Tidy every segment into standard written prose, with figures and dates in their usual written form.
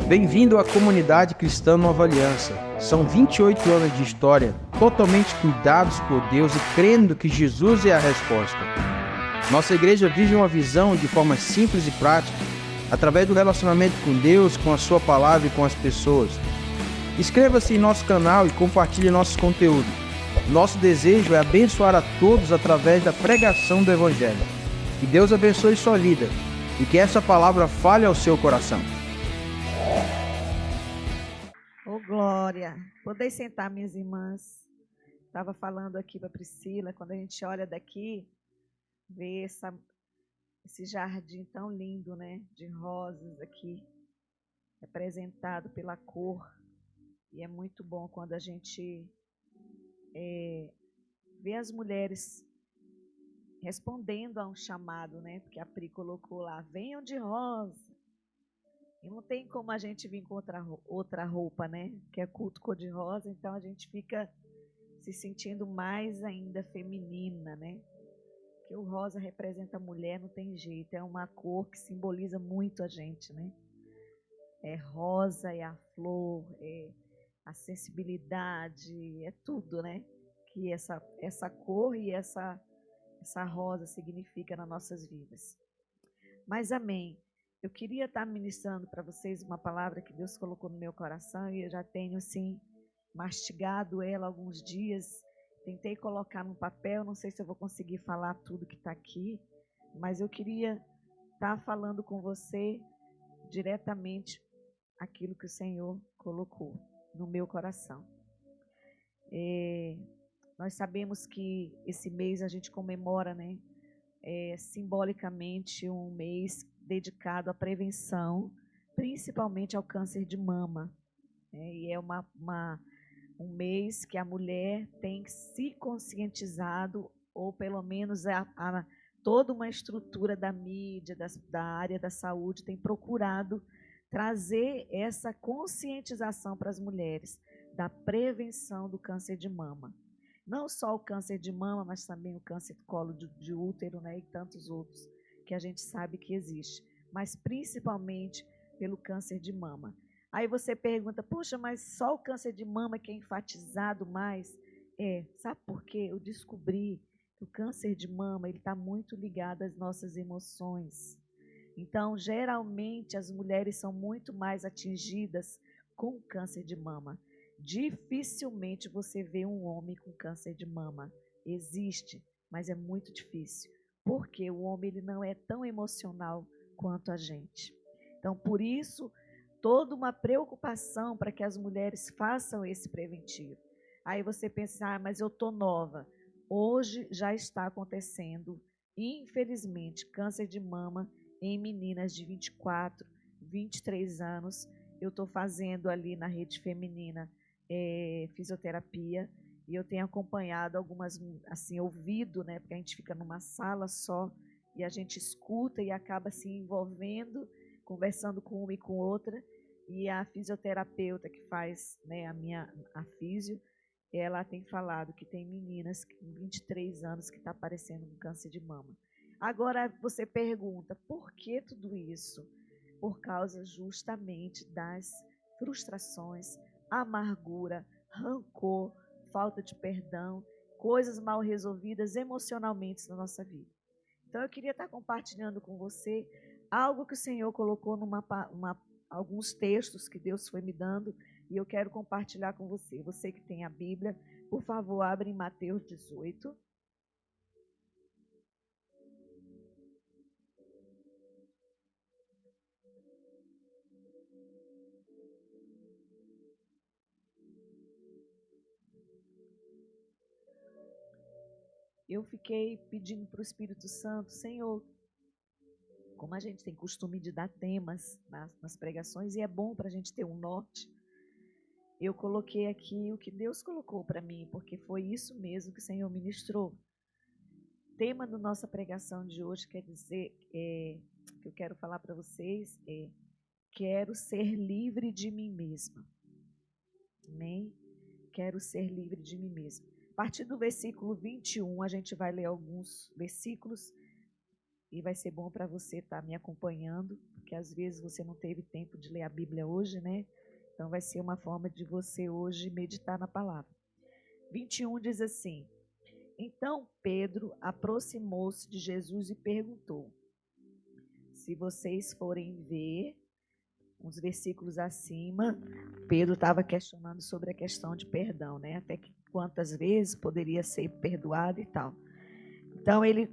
Bem-vindo à comunidade cristã Nova Aliança. São 28 anos de história, totalmente cuidados por Deus e crendo que Jesus é a resposta. Nossa igreja vive uma visão de forma simples e prática, através do relacionamento com Deus, com a sua palavra e com as pessoas. Inscreva-se em nosso canal e compartilhe nosso conteúdo. Nosso desejo é abençoar a todos através da pregação do Evangelho. Que Deus abençoe sua vida e que essa palavra fale ao seu coração. Ô, glória! Podem sentar, minhas irmãs. Estava falando aqui para Priscila, quando a gente olha daqui, vê esse jardim tão lindo, né? De rosas aqui, representado pela cor. E é muito bom quando a gente vê as mulheres respondendo a um chamado, né? Porque a Pri colocou lá, venham de rosa. E não tem como a gente vir com outra roupa, né? Que é culto cor-de-rosa, então a gente fica se sentindo mais ainda feminina, né? Porque o rosa representa a mulher, não tem jeito, é uma cor que simboliza muito a gente, né? É rosa, é a flor, é a sensibilidade, é tudo, né? Que essa cor e essa rosa significa nas nossas vidas. Mas amém. Eu queria estar ministrando para vocês uma palavra que Deus colocou no meu coração e eu já tenho, assim, mastigado ela alguns dias. Tentei colocar no papel, não sei se eu vou conseguir falar tudo que está aqui, mas eu queria estar falando com você diretamente aquilo que o Senhor colocou no meu coração. Nós sabemos que esse mês a gente comemora, né? Simbolicamente um mês dedicado à prevenção, principalmente ao câncer de mama. E é um mês que a mulher tem se conscientizado, ou pelo menos toda uma estrutura da mídia, da área da saúde, tem procurado trazer essa conscientização para as mulheres da prevenção do câncer de mama. Não só o câncer de mama, mas também o câncer do colo de útero, né, e tantos outros que a gente sabe que existe, mas principalmente pelo câncer de mama. Aí você pergunta, puxa, mas só o câncer de mama que é enfatizado mais? Sabe por quê? Eu descobri que o câncer de mama está muito ligado às nossas emoções. Então, geralmente, as mulheres são muito mais atingidas com o câncer de mama. Dificilmente você vê um homem com câncer de mama. Existe, mas é muito difícil. Porque o homem ele não é tão emocional quanto a gente. Então, por isso, toda uma preocupação para que as mulheres façam esse preventivo. Aí você pensa, mas eu estou nova. Hoje já está acontecendo, infelizmente, câncer de mama em meninas de 24, 23 anos. Eu estou fazendo ali na rede feminina fisioterapia, e eu tenho acompanhado algumas, assim, ouvido, né, porque a gente fica numa sala só, e a gente escuta e acaba se envolvendo, conversando com uma e com outra, e a fisioterapeuta que faz, né, a físio, ela tem falado que tem meninas com 23 anos que está aparecendo com câncer de mama. Agora você pergunta, por que tudo isso? Por causa justamente das frustrações, amargura, rancor, falta de perdão, coisas mal resolvidas emocionalmente na nossa vida. Então eu queria estar compartilhando com você algo que o Senhor colocou alguns textos que Deus foi me dando, e eu quero compartilhar com você. Você que tem a Bíblia, por favor, abre em Mateus 18. Eu fiquei pedindo para o Espírito Santo, Senhor, como a gente tem costume de dar temas nas pregações, e é bom para a gente ter um norte, eu coloquei aqui o que Deus colocou para mim, porque foi isso mesmo que o Senhor ministrou. O tema da nossa pregação de hoje quer dizer, que eu quero falar para vocês, quero ser livre de mim mesma. Amém? Quero ser livre de mim mesma. A partir do versículo 21, a gente vai ler alguns versículos e vai ser bom para você estar me acompanhando, porque às vezes você não teve tempo de ler a Bíblia hoje, né? Então vai ser uma forma de você hoje meditar na palavra. 21 diz assim: Então Pedro aproximou-se de Jesus e perguntou: Se vocês forem ver, uns versículos acima, Pedro estava questionando sobre a questão de perdão, né? Até que quantas vezes poderia ser perdoado e tal. Então ele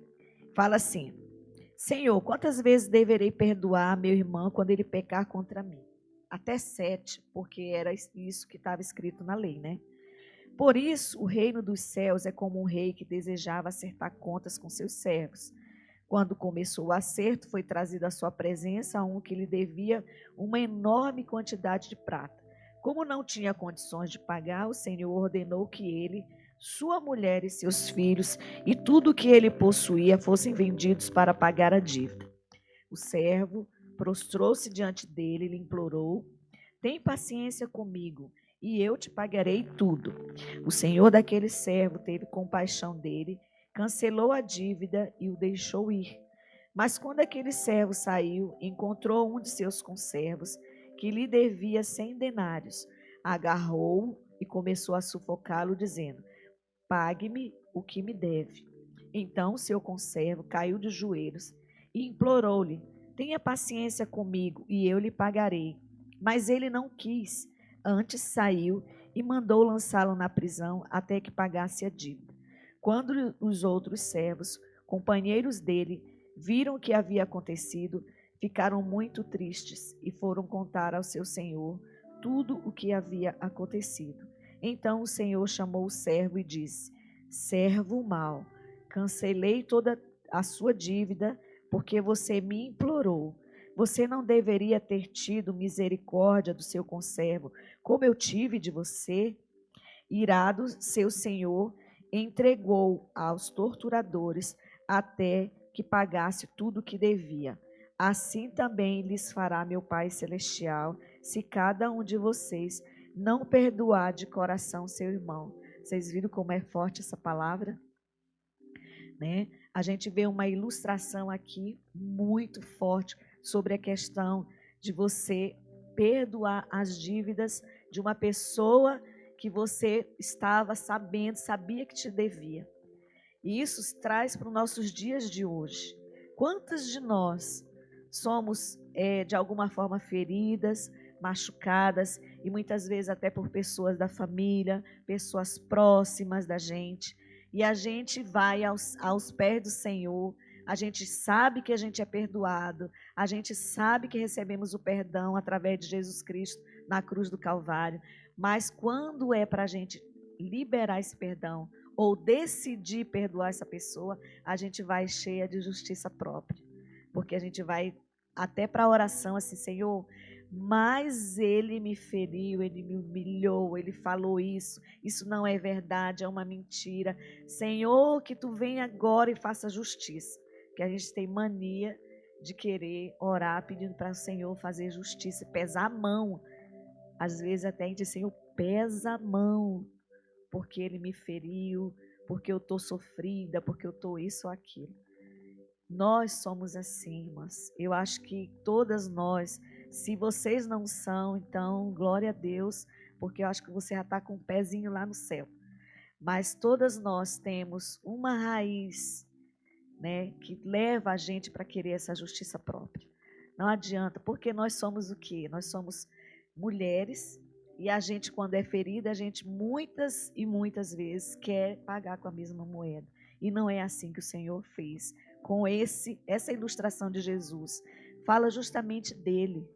fala assim: Senhor, quantas vezes deverei perdoar meu irmão quando ele pecar contra mim? Até 7, porque era isso que estava escrito na lei, né? Por isso, o reino dos céus é como um rei que desejava acertar contas com seus servos. Quando começou o acerto, foi trazido à sua presença um que lhe devia uma enorme quantidade de prata. Como não tinha condições de pagar, o Senhor ordenou que ele, sua mulher e seus filhos e tudo o que ele possuía fossem vendidos para pagar a dívida. O servo prostrou-se diante dele e lhe implorou: Tem paciência comigo e eu te pagarei tudo. O senhor daquele servo teve compaixão dele, cancelou a dívida e o deixou ir. Mas quando aquele servo saiu, encontrou um de seus conservos que lhe devia 100 denários. Agarrou-o e começou a sufocá-lo, dizendo: Pague-me o que me deve. Então seu conservo caiu de joelhos e implorou-lhe: Tenha paciência comigo e eu lhe pagarei. Mas ele não quis. Antes saiu e mandou lançá-lo na prisão até que pagasse a dívida. Quando os outros servos, companheiros dele, viram o que havia acontecido, ficaram muito tristes e foram contar ao seu senhor tudo o que havia acontecido. Então o senhor chamou o servo e disse: Servo mau, cancelei toda a sua dívida porque você me implorou. Você não deveria ter tido misericórdia do seu conservo, como eu tive de você? Irado, seu senhor entregou aos torturadores até que pagasse tudo o que devia. Assim também lhes fará meu Pai Celestial, se cada um de vocês não perdoar de coração seu irmão. Vocês viram como é forte essa palavra? Né? A gente vê uma ilustração aqui muito forte sobre a questão de você perdoar as dívidas de uma pessoa que você estava sabendo, sabia que te devia. E isso traz para os nossos dias de hoje. Quantas de nós somos, de alguma forma, feridas, machucadas, e muitas vezes até por pessoas da família, pessoas próximas da gente, e a gente vai aos pés do Senhor, a gente sabe que a gente é perdoado, a gente sabe que recebemos o perdão através de Jesus Cristo na cruz do Calvário, mas quando é para a gente liberar esse perdão, ou decidir perdoar essa pessoa, a gente vai cheia de justiça própria. Porque a gente vai até para a oração assim: Senhor, mas ele me feriu, ele me humilhou, ele falou isso não é verdade, é uma mentira. Senhor, que tu venha agora e faça justiça. Que a gente tem mania de querer orar pedindo para o Senhor fazer justiça, pesar a mão. Às vezes até a gente diz: Senhor, pesa a mão, porque ele me feriu, porque eu estou sofrida, porque eu estou isso ou aquilo. Nós somos assim, irmãs. Eu acho que todas nós, se vocês não são, então, glória a Deus, porque eu acho que você já está com um pezinho lá no céu. Mas todas nós temos uma raiz, né, que leva a gente para querer essa justiça própria. Não adianta, porque nós somos o quê? Nós somos mulheres. E a gente, quando é ferida, a gente muitas e muitas vezes quer pagar com a mesma moeda. E não é assim que o Senhor fez. Com essa ilustração de Jesus, fala justamente dele.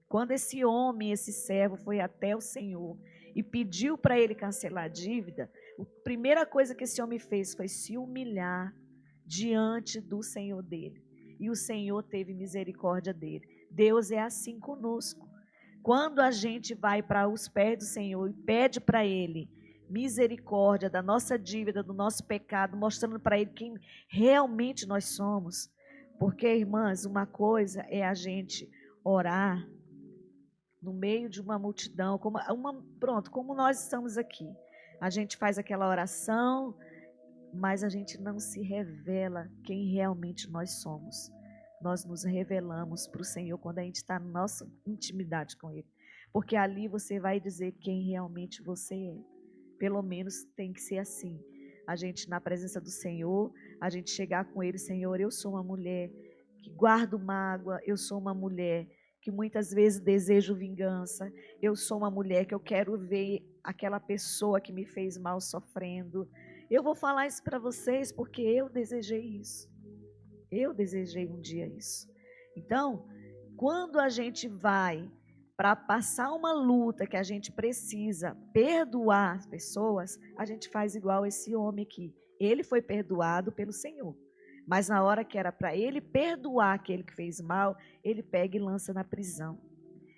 Quando esse homem, esse servo, foi até o Senhor e pediu para ele cancelar a dívida, a primeira coisa que esse homem fez foi se humilhar diante do Senhor dele. E o Senhor teve misericórdia dele. Deus é assim conosco. Quando a gente vai para os pés do Senhor e pede para Ele misericórdia da nossa dívida, do nosso pecado, mostrando para Ele quem realmente nós somos. Porque, irmãs, uma coisa é a gente orar no meio de uma multidão, como nós estamos aqui. A gente faz aquela oração, mas a gente não se revela quem realmente nós somos. nós nos revelamos para o Senhor quando a gente está na nossa intimidade com Ele. Porque ali você vai dizer quem realmente você é. Pelo menos tem que ser assim. A gente, na presença do Senhor, a gente chegar com Ele, Senhor, eu sou uma mulher que guardo mágoa, eu sou uma mulher que muitas vezes desejo vingança, eu sou uma mulher que eu quero ver aquela pessoa que me fez mal sofrendo. Eu vou falar isso para vocês porque eu desejei isso. Eu desejei um dia isso. Então, quando a gente vai para passar uma luta que a gente precisa perdoar as pessoas, a gente faz igual esse homem aqui. Ele foi perdoado pelo Senhor. Mas na hora que era para ele perdoar aquele que fez mal, ele pega e lança na prisão.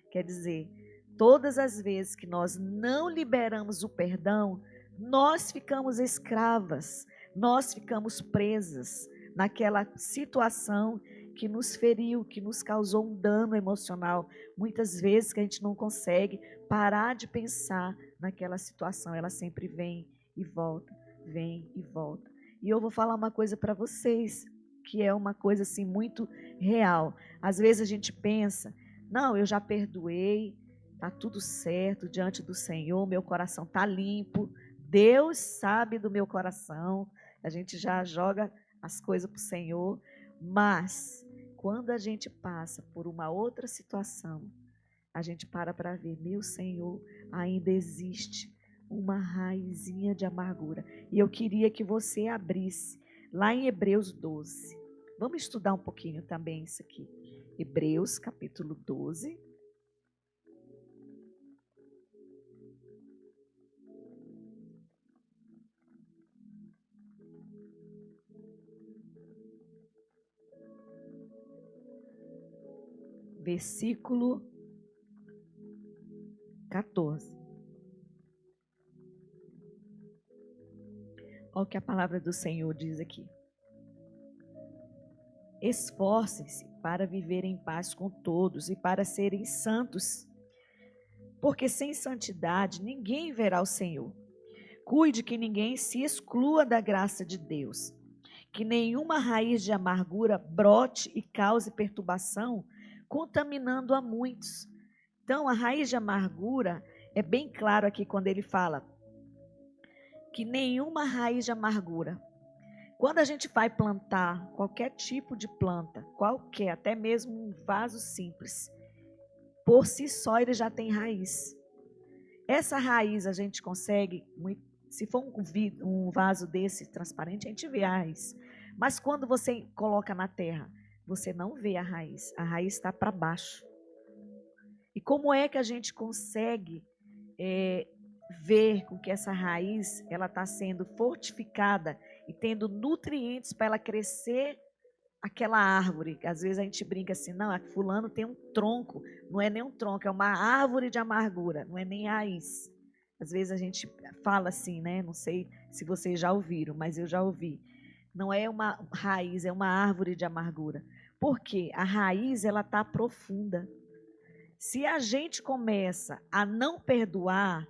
Quer dizer, todas as vezes que nós não liberamos o perdão, nós ficamos escravas, nós ficamos presas naquela situação que nos feriu, que nos causou um dano emocional. Muitas vezes que a gente não consegue parar de pensar naquela situação, ela sempre vem e volta, vem e volta. E eu vou falar uma coisa para vocês, que é uma coisa assim muito real. Às vezes a gente pensa, não, eu já perdoei, está tudo certo diante do Senhor, meu coração está limpo, Deus sabe do meu coração, a gente já joga as coisas para o Senhor, mas quando a gente passa por uma outra situação, a gente para ver, meu Senhor, ainda existe uma raizinha de amargura. E eu queria que você abrisse lá em Hebreus 12. Vamos estudar um pouquinho também isso aqui. Hebreus capítulo 12. Versículo 14. Olha o que a palavra do Senhor diz aqui. Esforcem-se para viver em paz com todos e para serem santos, porque sem santidade ninguém verá o Senhor. Cuide que ninguém se exclua da graça de Deus, que nenhuma raiz de amargura brote e cause perturbação, contaminando a muitos. Então, a raiz de amargura, é bem claro aqui quando ele fala que nenhuma raiz de amargura. Quando a gente vai plantar qualquer tipo de planta, qualquer, até mesmo um vaso simples, por si só ele já tem raiz. Essa raiz a gente consegue, se for um vaso desse transparente, a gente vê a raiz. Mas quando você coloca na terra, você não vê a raiz está para baixo. E como é que a gente consegue ver com que essa raiz ela está sendo fortificada e tendo nutrientes para ela crescer aquela árvore? Às vezes a gente brinca assim, não, fulano tem um tronco, não é nem um tronco, é uma árvore de amargura, não é nem raiz. Às vezes a gente fala assim, né? Não sei se vocês já ouviram, mas eu já ouvi. Não é uma raiz, é uma árvore de amargura. Por quê? A raiz ela está profunda. Se a gente começa a não perdoar,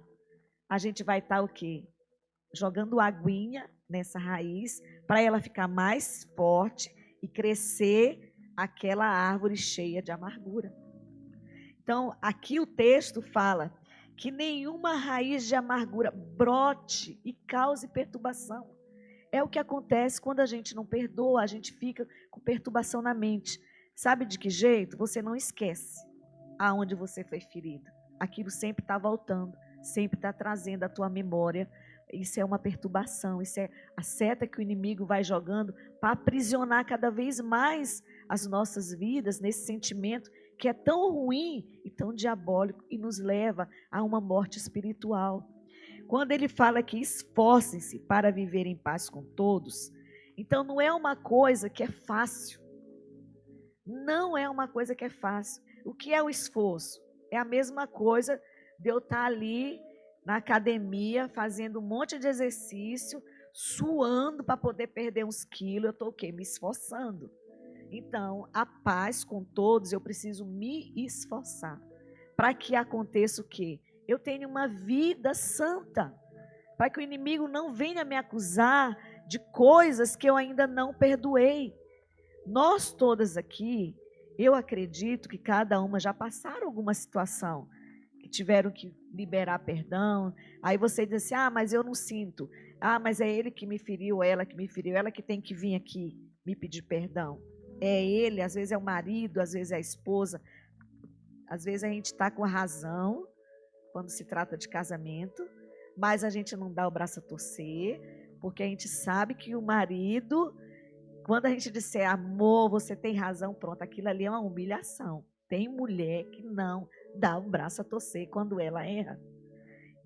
a gente vai estar o quê? Jogando aguinha nessa raiz para ela ficar mais forte e crescer aquela árvore cheia de amargura. Então, aqui o texto fala que nenhuma raiz de amargura brote e cause perturbação. É o que acontece quando a gente não perdoa, a gente fica com perturbação na mente. Sabe de que jeito? Você não esquece aonde você foi ferido. Aquilo sempre está voltando, sempre está trazendo à tua memória. Isso é uma perturbação, isso é a seta que o inimigo vai jogando para aprisionar cada vez mais as nossas vidas nesse sentimento que é tão ruim e tão diabólico e nos leva a uma morte espiritual. Quando ele fala que esforcem-se para viver em paz com todos, então não é uma coisa que é fácil. Não é uma coisa que é fácil. O que é o esforço? É a mesma coisa de eu estar ali na academia, fazendo um monte de exercício, suando para poder perder uns quilos. Eu estou o quê? Me esforçando. Então, a paz com todos, eu preciso me esforçar. Para que aconteça o quê? Eu tenho uma vida santa. Para que o inimigo não venha me acusar de coisas que eu ainda não perdoei. Nós todas aqui, eu acredito que cada uma já passaram alguma situação, que tiveram que liberar perdão. Aí você diz assim, mas eu não sinto. Mas é ele que me feriu, ela que me feriu, ela que tem que vir aqui me pedir perdão. É ele, às vezes é o marido, às vezes é a esposa. Às vezes a gente está com a razão, quando se trata de casamento, mas a gente não dá o braço a torcer, porque a gente sabe que o marido, quando a gente disser, amor, você tem razão, pronto, aquilo ali é uma humilhação. Tem mulher que não dá o braço a torcer quando ela erra.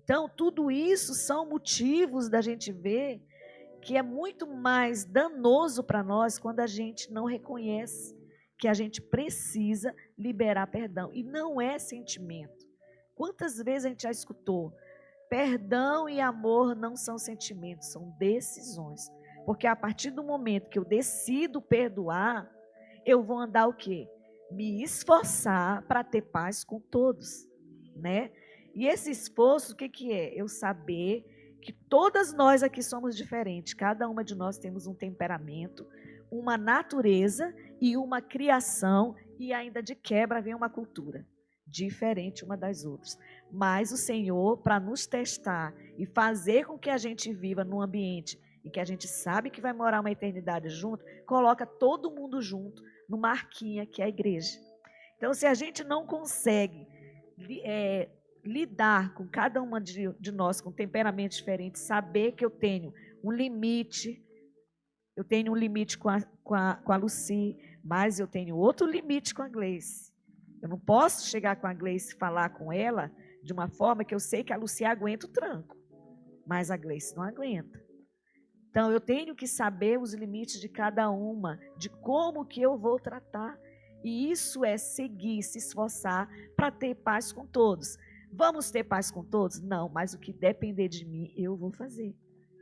Então, tudo isso são motivos da gente ver que é muito mais danoso para nós quando a gente não reconhece que a gente precisa liberar perdão. E não é sentimento. Quantas vezes a gente já escutou? Perdão e amor não são sentimentos, são decisões. Porque a partir do momento que eu decido perdoar, eu vou andar o quê? Me esforçar para ter paz com todos, né? E esse esforço, o que é? Eu saber que todas nós aqui somos diferentes. Cada uma de nós temos um temperamento, uma natureza e uma criação, e ainda de quebra vem uma cultura diferente uma das outras. Mas o Senhor, para nos testar e fazer com que a gente viva num ambiente em que a gente sabe que vai morar uma eternidade junto, coloca todo mundo junto numa arquinha que é a igreja. Então, se a gente não consegue lidar com cada uma de nós com temperamentos diferentes, saber que eu tenho um limite com a Lucy, mas eu tenho outro limite com a Gleice. Eu não posso chegar com a Gleice e falar com ela de uma forma que eu sei que a Lucy aguenta o tranco, mas a Gleice não aguenta. Então, eu tenho que saber os limites de cada uma, de como que eu vou tratar. E isso é seguir, se esforçar para ter paz com todos. Vamos ter paz com todos? Não, mas o que depender de mim, eu vou fazer.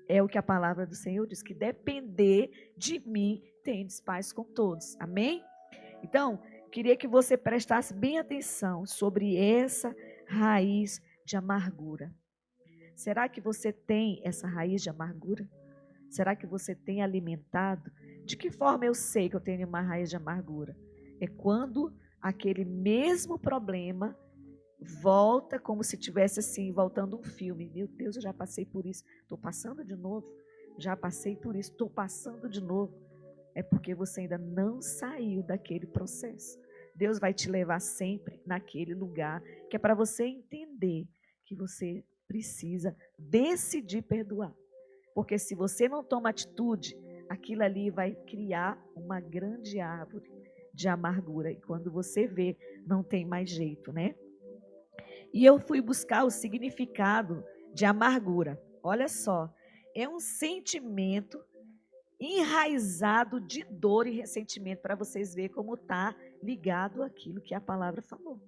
É o que a palavra do Senhor diz, que depender de mim, tendes paz com todos. Amém? Então, queria que você prestasse bem atenção sobre essa raiz de amargura. Será que você tem essa raiz de amargura? Será que você tem alimentado? De que forma eu sei que eu tenho uma raiz de amargura? É quando aquele mesmo problema volta como se tivesse assim, voltando um filme. Meu Deus, eu já passei por isso. Estou passando de novo. Já passei por isso. Estou passando de novo. É porque você ainda não saiu daquele processo. Deus vai te levar sempre naquele lugar que é para você entender que você precisa decidir perdoar. Porque se você não toma atitude, aquilo ali vai criar uma grande árvore de amargura. E quando você vê, não tem mais jeito, né? E eu fui buscar o significado de amargura. Olha só, é um sentimento enraizado de dor e ressentimento, para vocês verem como está ligado àquilo que a palavra falou.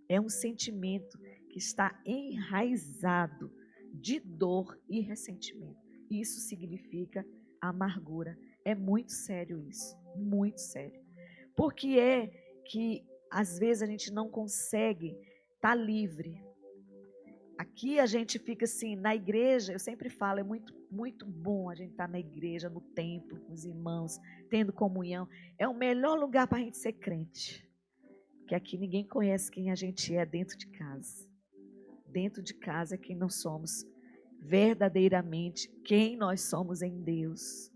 É um sentimento que está enraizado de dor e ressentimento. Isso significa amargura. É muito sério isso, muito sério. Porque é que às vezes a gente não consegue estar livre. Aqui a gente fica assim, na igreja, eu sempre falo, é muito bom a gente estar na igreja, no templo, com os irmãos, tendo comunhão. É o melhor lugar para a gente ser crente. Que aqui ninguém conhece quem a gente é dentro de casa. Dentro de casa é quem nós somos verdadeiramente, quem nós somos em Deus.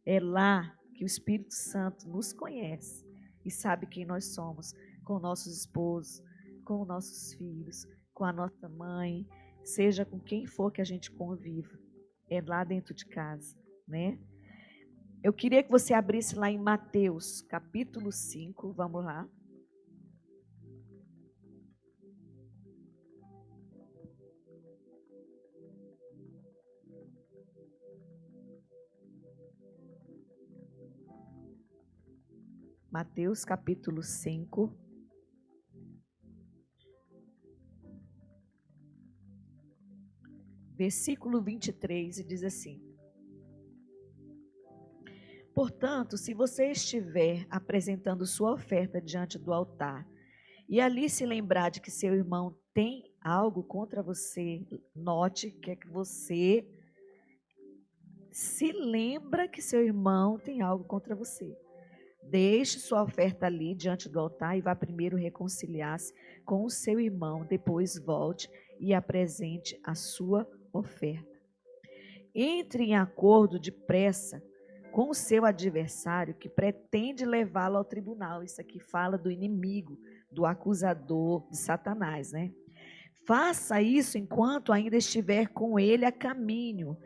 É lá que o Espírito Santo nos conhece e sabe quem nós somos, com nossos esposos, com nossos filhos, com a nossa mãe, seja com quem for que a gente conviva. É lá dentro de casa, né? Eu queria que você abrisse lá em Mateus, capítulo 5, vamos lá. Mateus, capítulo 5. Versículo 23, e diz assim: portanto, se você estiver apresentando sua oferta diante do altar, e ali se lembrar de que seu irmão tem algo contra você, note que é que você se lembra que seu irmão tem algo contra você. Deixe sua oferta ali diante do altar e vá primeiro reconciliar-se com o seu irmão, depois volte e apresente a sua oferta. Entre em acordo depressa com o seu adversário que pretende levá-lo ao tribunal. Isso aqui fala do inimigo, do acusador, de Satanás, né? Faça isso enquanto ainda estiver com ele a caminho,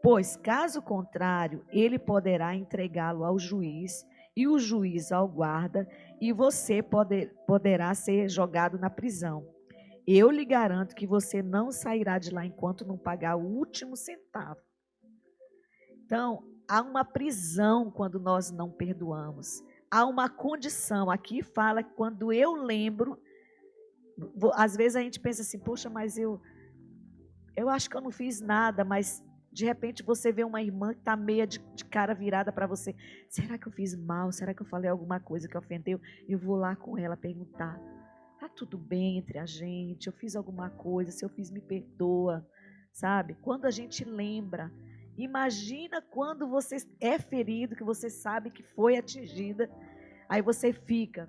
pois, caso contrário, ele poderá entregá-lo ao juiz e o juiz ao guarda, e você poderá ser jogado na prisão. Eu lhe garanto que você não sairá de lá enquanto não pagar o último centavo. Então, há uma prisão quando nós não perdoamos. Há uma condição. Aqui fala que quando eu lembro, às vezes a gente pensa assim, poxa, mas eu acho que eu não fiz nada, mas de repente você vê uma irmã que está meia de cara virada para você. Será que eu fiz mal? Será que eu falei alguma coisa que ofendeu? Eu vou lá com ela perguntar. Está tudo bem entre a gente? Eu fiz alguma coisa? Se eu fiz, me perdoa. Sabe? Quando a gente lembra, imagina quando você é ferido, que você sabe que foi atingida, aí você fica,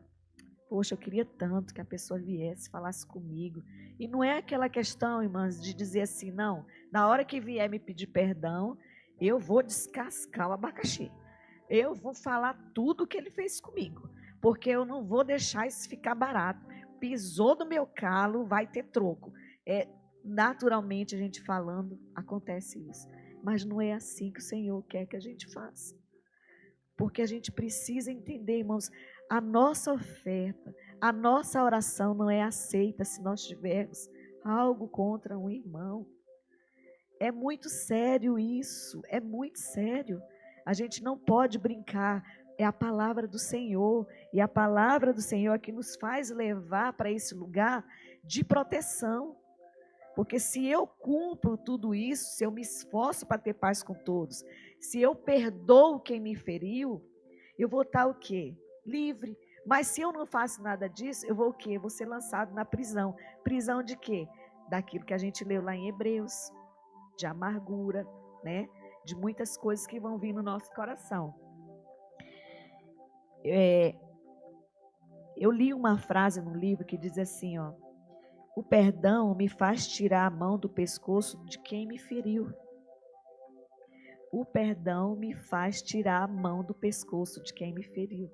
poxa, eu queria tanto que a pessoa viesse, falasse comigo. E não é aquela questão, irmãs, de dizer assim, não, na hora que vier me pedir perdão, eu vou descascar o abacaxi. Eu vou falar tudo o que ele fez comigo, porque eu não vou deixar isso ficar barato. Pisou no meu calo, vai ter troco. Naturalmente, a gente falando, acontece isso. Mas não é assim que o Senhor quer que a gente faça. Porque a gente precisa entender, irmãos, a nossa oferta, a nossa oração não é aceita se nós tivermos algo contra um irmão. É muito sério isso, é muito sério. A gente não pode brincar, é a palavra do Senhor, e a palavra do Senhor é que nos faz levar para esse lugar de proteção. Porque se eu cumpro tudo isso, se eu me esforço para ter paz com todos, se eu perdoo quem me feriu, eu vou estar o quê? Livre. Mas se eu não faço nada disso, eu vou o quê? Vou ser lançado na prisão. Prisão de quê? Daquilo que a gente leu lá em Hebreus, de amargura, né? De muitas coisas que vão vir no nosso coração. Eu li uma frase no livro que diz assim, ó, o perdão me faz tirar a mão do pescoço de quem me feriu. O perdão me faz tirar a mão do pescoço de quem me feriu.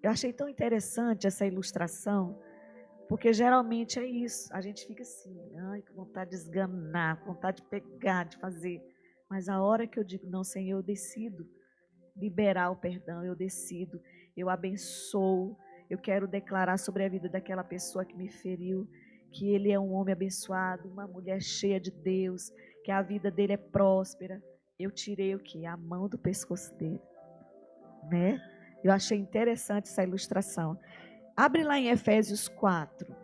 Eu achei tão interessante essa ilustração, porque geralmente é isso. A gente fica assim, ai, que vontade de esganar, vontade de pegar, de fazer. Mas a hora que eu digo, não, Senhor, eu decido liberar o perdão, eu decido, eu abençoo, eu quero declarar sobre a vida daquela pessoa que me feriu, que ele é um homem abençoado, uma mulher cheia de Deus, que a vida dele é próspera. Eu tirei o quê? A mão do pescoço dele, né? Eu achei interessante essa ilustração. Abre lá em Efésios 4.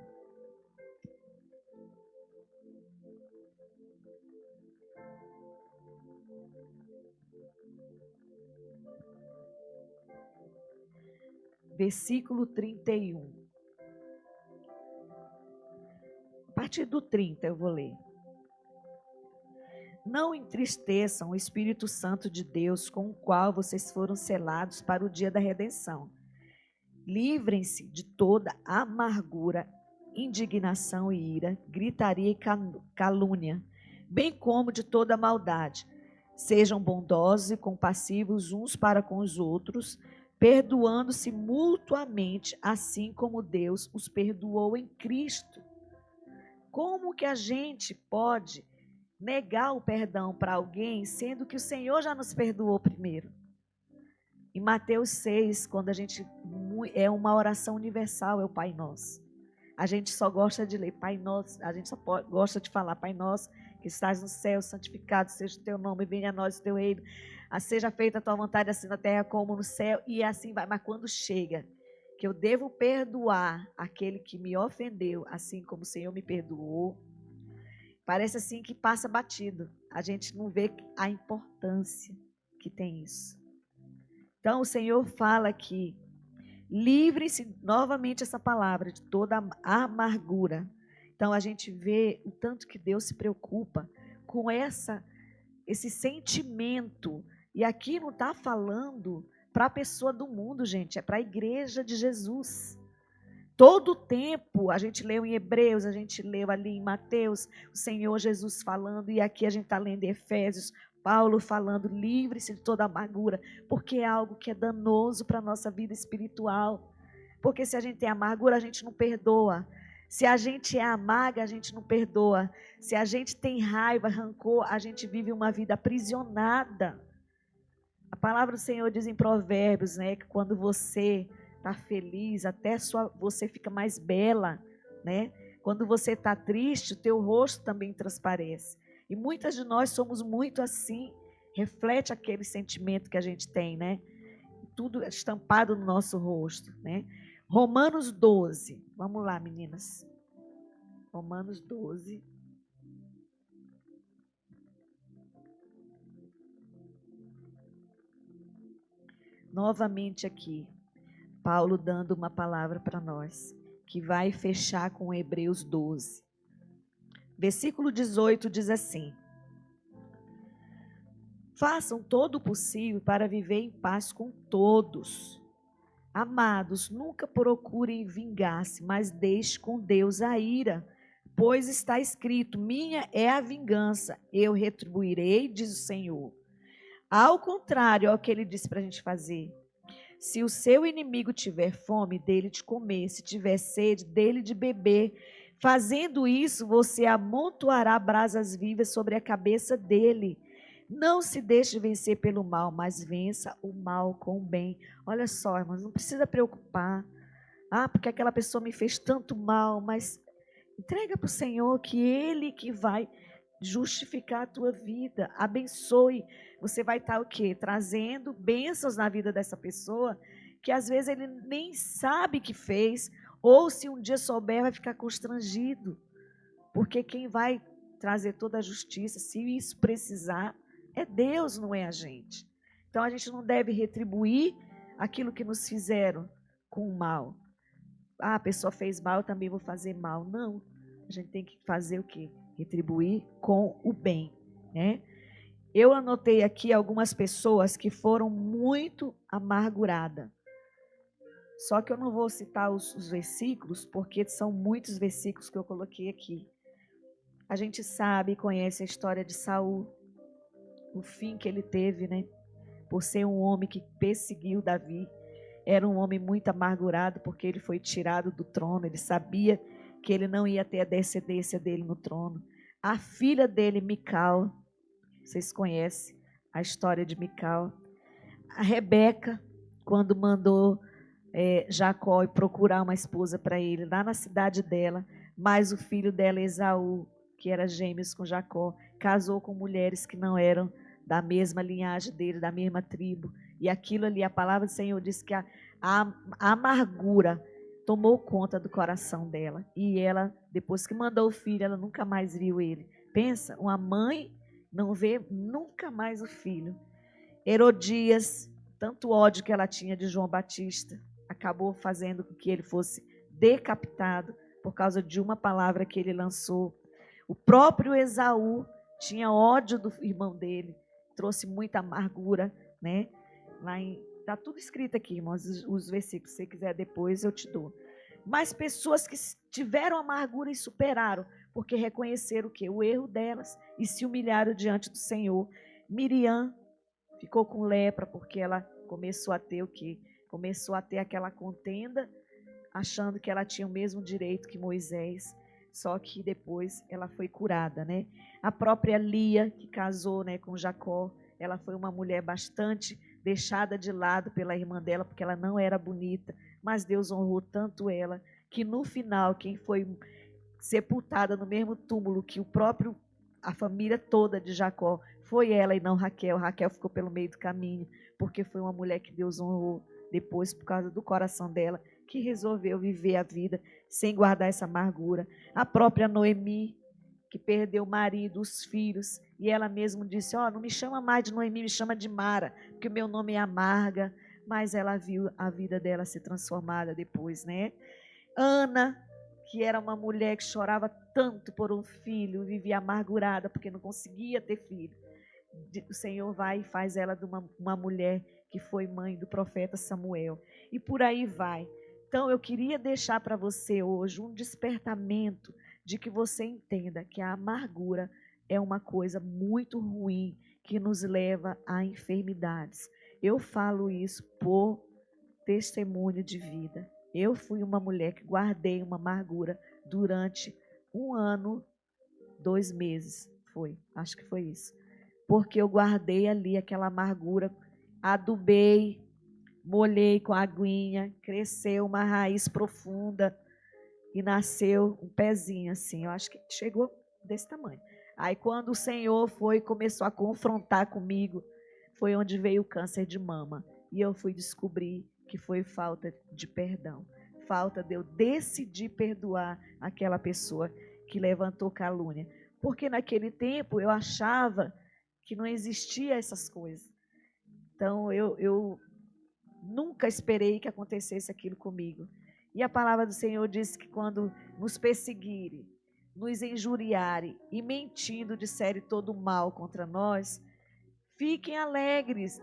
Versículo 31. A partir do 30 eu vou ler. Não entristeçam o Espírito Santo de Deus, com o qual vocês foram selados para o dia da redenção. Livrem-se de toda amargura, indignação e ira, gritaria e calúnia, bem como de toda maldade. Sejam bondosos e compassivos uns para com os outros, perdoando-se mutuamente, assim como Deus os perdoou em Cristo. Como que a gente pode negar o perdão para alguém, sendo que o Senhor já nos perdoou primeiro? Em Mateus 6, quando a gente é uma oração universal, é o Pai Nosso. A gente só gosta de ler Pai Nosso, a gente só gosta de falar Pai Nosso, que estás no céu, santificado seja o teu nome, venha a nós o teu reino, seja feita a tua vontade, assim na terra como no céu, e assim vai. Mas quando chega, que eu devo perdoar aquele que me ofendeu, assim como o Senhor me perdoou, parece assim que passa batido. A gente não vê a importância que tem isso. Então, o Senhor fala aqui, livre-se, novamente essa palavra, de toda amargura. Então, a gente vê o tanto que Deus se preocupa com esse sentimento. E aqui não está falando para a pessoa do mundo, gente, é para a igreja de Jesus. Todo o tempo, a gente leu em Hebreus, a gente leu ali em Mateus, o Senhor Jesus falando, e aqui a gente está lendo em Efésios, Paulo falando, livre-se de toda amargura, porque é algo que é danoso para a nossa vida espiritual. Porque se a gente tem amargura, a gente não perdoa. Se a gente é amarga, a gente não perdoa. Se a gente tem raiva, rancor, a gente vive uma vida aprisionada. A palavra do Senhor diz em Provérbios, né, que quando você está feliz, até você fica mais bela, né? Quando você está triste, o teu rosto também transparece. E muitas de nós somos muito assim, reflete aquele sentimento que a gente tem, né? Tudo estampado no nosso rosto, né? Romanos 12. Vamos lá, meninas. Romanos 12. Novamente aqui, Paulo dando uma palavra para nós, que vai fechar com Hebreus 12. Versículo 18 diz assim: façam todo o possível para viver em paz com todos. Amados, nunca procurem vingar-se, mas deixe com Deus a ira, pois está escrito: minha é a vingança, eu retribuirei, diz o Senhor. Ao contrário, é o que ele disse para a gente fazer. Se o seu inimigo tiver fome, dele de comer, se tiver sede, dele de beber. Fazendo isso, você amontoará brasas vivas sobre a cabeça dele. Não se deixe vencer pelo mal, mas vença o mal com o bem. Olha só, irmãos, não precisa preocupar. Porque aquela pessoa me fez tanto mal, mas entrega para o Senhor, que Ele que vai justificar a tua vida. Abençoe. Você vai estar o quê? Trazendo bênçãos na vida dessa pessoa, que às vezes ele nem sabe que fez, ou se um dia souber, vai ficar constrangido. Porque quem vai trazer toda a justiça, se isso precisar, é Deus, não é a gente. Então a gente não deve retribuir aquilo que nos fizeram com o mal. A pessoa fez mal, eu também vou fazer mal. Não. A gente tem que fazer o quê? Retribuir com o bem, né? Eu anotei aqui algumas pessoas que foram muito amarguradas. Só que eu não vou citar os versículos, porque são muitos versículos que eu coloquei aqui. A gente sabe e conhece a história de Saul, o fim que ele teve, né? Por ser um homem que perseguiu Davi. Era um homem muito amargurado, porque ele foi tirado do trono. Ele sabia que ele não ia ter a descendência dele no trono. A filha dele, Mical, vocês conhecem a história de Mical. A Rebeca, quando mandou Jacó procurar uma esposa para ele, lá na cidade dela, mas o filho dela, Esaú, que era gêmeos com Jacó, casou com mulheres que não eram da mesma linhagem dele, da mesma tribo. E aquilo ali, a palavra do Senhor diz que a amargura tomou conta do coração dela. E ela, depois que mandou o filho, ela nunca mais viu ele. Pensa, uma mãe não vê nunca mais o filho. Herodias, tanto ódio que ela tinha de João Batista, acabou fazendo com que ele fosse decapitado por causa de uma palavra que ele lançou. O próprio Esaú tinha ódio do irmão dele, trouxe muita amargura, né? Está tudo escrito aqui, irmãos, os versículos. Se você quiser depois, eu te dou. Mas pessoas que tiveram amargura e superaram, porque reconheceram o quê? O erro delas e se humilharam diante do Senhor. Miriam ficou com lepra, porque ela começou a ter o quê? Começou a ter aquela contenda, achando que ela tinha o mesmo direito que Moisés, só que depois ela foi curada, né? A própria Lia, que casou, né, com Jacó, ela foi uma mulher bastante deixada de lado pela irmã dela, porque ela não era bonita, mas Deus honrou tanto ela, que no final, quem foi sepultada no mesmo túmulo que a família toda de Jacó, foi ela e não Raquel. Raquel ficou pelo meio do caminho, porque foi uma mulher que Deus honrou depois, por causa do coração dela, que resolveu viver a vida sem guardar essa amargura. A própria Noemi, que perdeu o marido, os filhos, e ela mesma disse, não me chama mais de Noemi, me chama de Mara, porque o meu nome é amarga, mas ela viu a vida dela ser transformada depois, né? Ana, que era uma mulher que chorava tanto por um filho, vivia amargurada porque não conseguia ter filho. O Senhor vai e faz ela de uma mulher que foi mãe do profeta Samuel. E por aí vai. Então, eu queria deixar para você hoje um despertamento de que você entenda que a amargura é uma coisa muito ruim que nos leva a enfermidades. Eu falo isso por testemunho de vida. Eu fui uma mulher que guardei uma amargura durante 1 ano, 2 meses. Acho que foi isso. Porque eu guardei ali aquela amargura, adubei, molhei com a aguinha, cresceu uma raiz profunda e nasceu um pezinho assim. Eu acho que chegou desse tamanho. Aí quando o Senhor começou a confrontar comigo, foi onde veio o câncer de mama. E eu fui descobrir que foi falta de perdão. Falta de eu decidir perdoar aquela pessoa que levantou calúnia. Porque naquele tempo eu achava que não existia essas coisas. Então eu nunca esperei que acontecesse aquilo comigo. E a palavra do Senhor diz que quando nos perseguirem, nos injuriarem e mentindo disserem todo mal contra nós, fiquem alegres,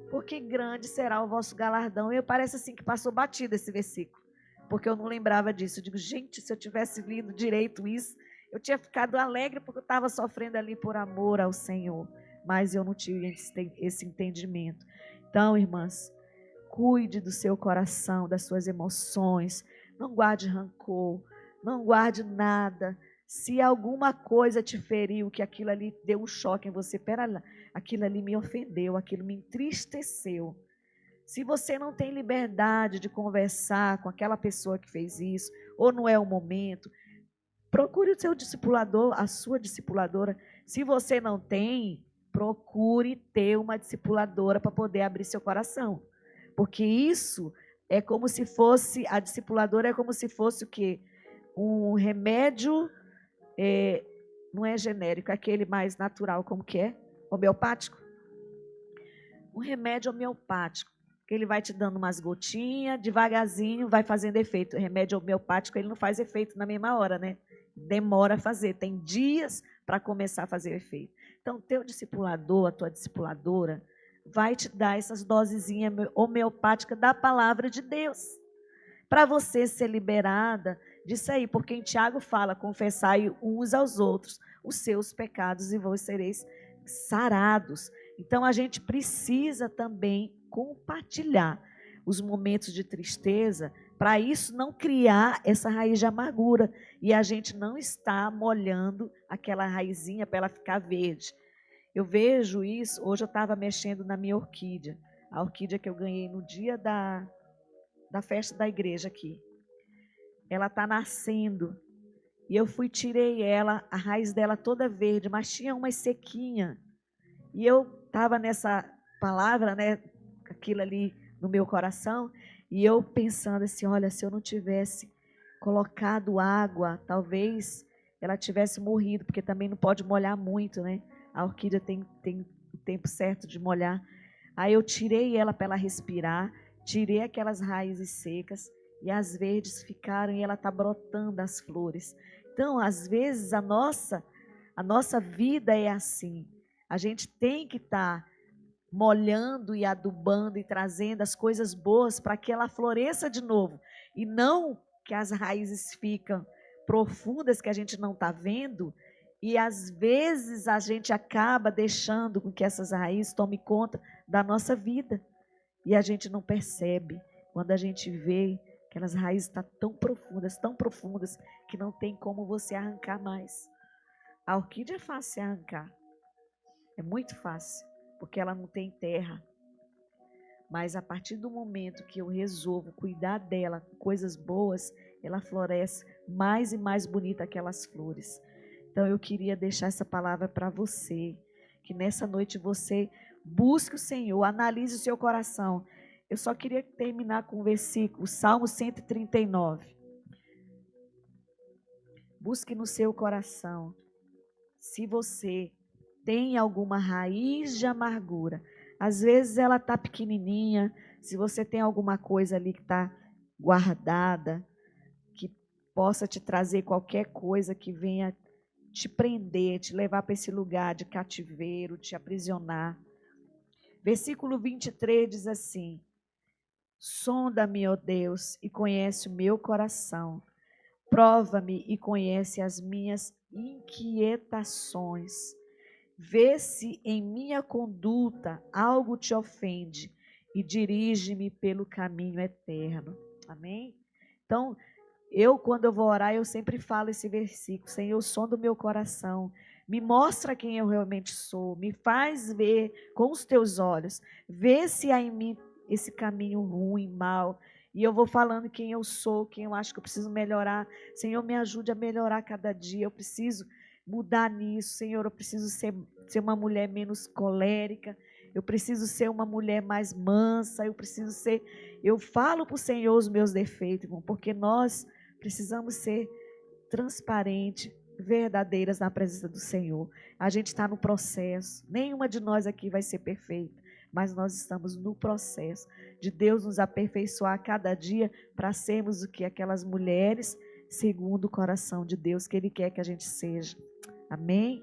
porque grande será o vosso galardão. E parece assim que passou batido esse versículo, porque eu não lembrava disso. Eu digo, gente, se eu tivesse lido direito isso, eu tinha ficado alegre porque eu estava sofrendo ali por amor ao Senhor, mas eu não tive esse entendimento. Então, irmãs, cuide do seu coração, das suas emoções, não guarde rancor, não guarde nada. Se alguma coisa te feriu, que aquilo ali deu um choque em você, pera lá, aquilo ali me ofendeu, aquilo me entristeceu. Se você não tem liberdade de conversar com aquela pessoa que fez isso, ou não é o momento, procure o seu discipulador, a sua discipuladora. Se você não tem, procure ter uma discipuladora para poder abrir seu coração. Porque isso é como se fosse, a discipuladora é como se fosse o quê? Um remédio, não é genérico, é aquele mais natural, como que é? Homeopático? Um remédio homeopático, que ele vai te dando umas gotinhas, devagarzinho, vai fazendo efeito. O remédio homeopático, ele não faz efeito na mesma hora, né? Demora a fazer, tem dias para começar a fazer efeito. Então, teu discipulador, a tua discipuladora, vai te dar essas dosezinhas homeopáticas da palavra de Deus, para você ser liberada disso aí, porque em Tiago fala, confessai uns aos outros os seus pecados e vós sereis sarados. Então, a gente precisa também compartilhar os momentos de tristeza, para isso não criar essa raiz de amargura, e a gente não está molhando aquela raizinha para ela ficar verde. Eu vejo isso, hoje eu estava mexendo na minha orquídea, a orquídea que eu ganhei no dia da festa da igreja aqui. Ela está nascendo, e eu tirei ela, a raiz dela toda verde, mas tinha uma sequinha. E eu estava nessa palavra, né, aquilo ali no meu coração, e eu pensando assim, olha, se eu não tivesse colocado água, talvez ela tivesse morrido, porque também não pode molhar muito, né? A orquídea tem o tempo certo de molhar. Aí eu tirei ela para ela respirar, tirei aquelas raízes secas, e as verdes ficaram, e ela está brotando as flores. Então, às vezes, a nossa vida é assim. A gente tem que estar molhando e adubando e trazendo as coisas boas para que ela floresça de novo. E não que as raízes ficam profundas que a gente não está vendo. E às vezes a gente acaba deixando com que essas raízes tomem conta da nossa vida. E a gente não percebe. Quando a gente vê que aquelas raízes estão tão profundas, que não tem como você arrancar mais. A orquídea é fácil de arrancar. É muito fácil, porque ela não tem terra. Mas a partir do momento que eu resolvo cuidar dela com coisas boas, ela floresce mais e mais bonita aquelas flores. Então eu queria deixar essa palavra para você, que nessa noite você busque o Senhor, analise o seu coração. Eu só queria terminar com o versículo, Salmo 139. Busque no seu coração, se você tem alguma raiz de amargura. Às vezes ela está pequenininha, se você tem alguma coisa ali que está guardada, que possa te trazer qualquer coisa que venha te prender, te levar para esse lugar de cativeiro, te aprisionar. Versículo 23 diz assim: sonda-me, ó Deus, e conhece o meu coração. Prova-me e conhece as minhas inquietações. Vê se em minha conduta algo te ofende e dirige-me pelo caminho eterno. Amém? Então, quando eu vou orar, eu sempre falo esse versículo: Senhor, sonda o meu coração, me mostra quem eu realmente sou, me faz ver com os teus olhos, vê se há em mim esse caminho ruim, mal, e eu vou falando quem eu sou, quem eu acho que eu preciso melhorar. Senhor, me ajude a melhorar cada dia, eu preciso mudar nisso. Senhor, eu preciso ser uma mulher menos colérica, eu preciso ser uma mulher mais mansa, eu falo para o Senhor os meus defeitos, irmão, porque nós precisamos ser transparentes, verdadeiras na presença do Senhor. A gente está no processo, nenhuma de nós aqui vai ser perfeita, mas nós estamos no processo de Deus nos aperfeiçoar a cada dia para sermos o que aquelas mulheres segundo o coração de Deus que Ele quer que a gente seja. Amém?